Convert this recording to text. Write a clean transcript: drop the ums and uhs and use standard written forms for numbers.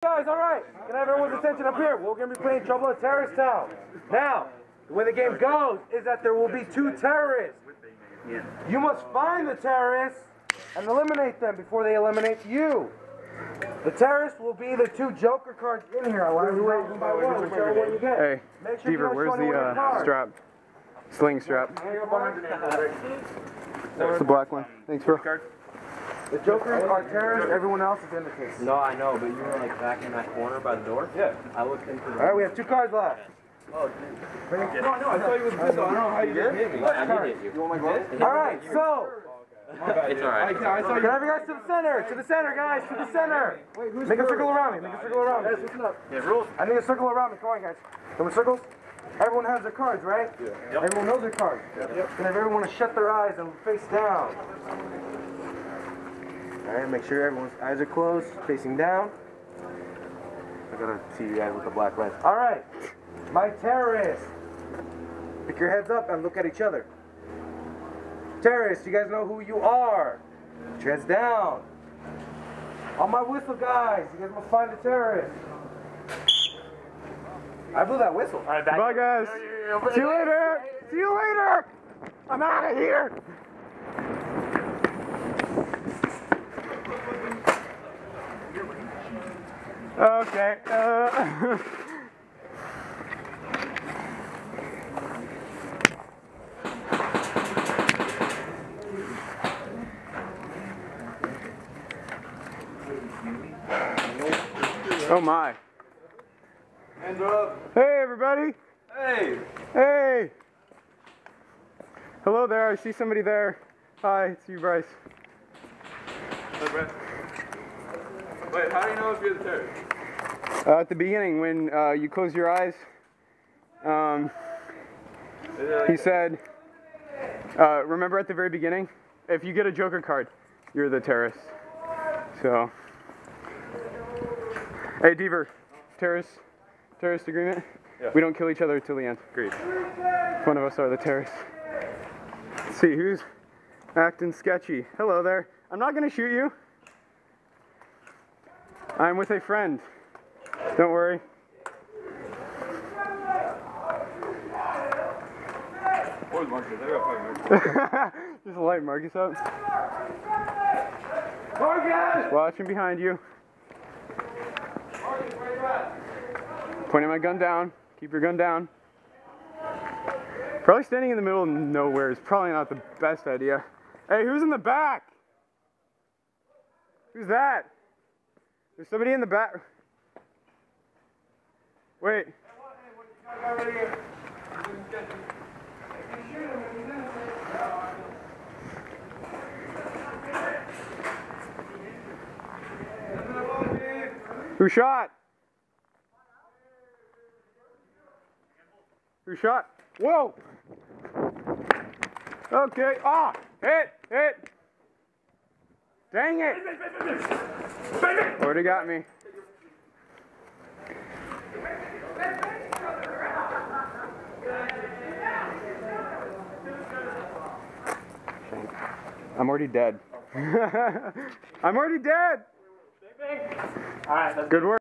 Guys, alright, can I have everyone's attention up here? We're going to be playing Trouble in Terrorist Town. Now, the way the game goes is that there will be 2 terrorists. You must find the terrorists and eliminate them before they eliminate you. The terrorists will be the 2 Joker cards in here. I'll have you rate one by one, whichever one you get. Hey, sure Deaver, where's the strap? Sling strap. It's the black one. Thanks, bro. The Jokers are terrorists, everyone else is indicates. No, I know, but you were like back in that corner by the door? Yeah. I looked into the... Alright, we have 2 cards left. Oh, dude. No, I thought you was good, so I don't know how you did hit me. I did hit you. You want my glove? Alright, so... It's alright. Can I have you guys to the center? To the center, guys, to the center. Make a circle around me, make a circle around me. Yeah, rules. I need a circle around me, come on guys. Come on, circles. Everyone has their cards, right? Yeah. Yep. Everyone knows their cards. Yep. Can I have everyone to shut their eyes and face down? Alright, make sure everyone's eyes are closed, facing down. I gotta see you guys with the black lens. Alright, my terrorists. Pick your heads up and look at each other. Terrorists, you guys know who you are. Put your heads down. On my whistle, guys, you guys must find the terrorists. I blew that whistle. Alright, bye, guys. See you later. See you later. I'm out of here. Okay. Oh my. Hands up. Hey everybody. Hey. Hey. Hello there. I see somebody there. Hi, it's you, Bryce. Hey, Brett. Wait, how do you know if you're the terrorist? At the beginning, when you close your eyes, he said, remember at the very beginning, if you get a Joker card, you're the terrorist. So, hey Deaver, terrorist agreement? Yeah. We don't kill each other till the end. Agreed. One of us are the terrorists. Let's see, who's acting sketchy? Hello there. I'm not gonna shoot you. I'm with a friend. Don't worry. Where's Marcus? I got 5 minutes. Just light Marcus up. Marcus! Watching behind you. Marcus, where you at? Pointing my gun down. Keep your gun down. Probably standing in the middle of nowhere is probably not the best idea. Hey, who's in the back? Who's that? There's somebody in the back. Wait. Who shot? Who shot? Whoa! Okay. Ah! Hit! Dang it! Already got me. I'm already dead. I'm already dead! Good work.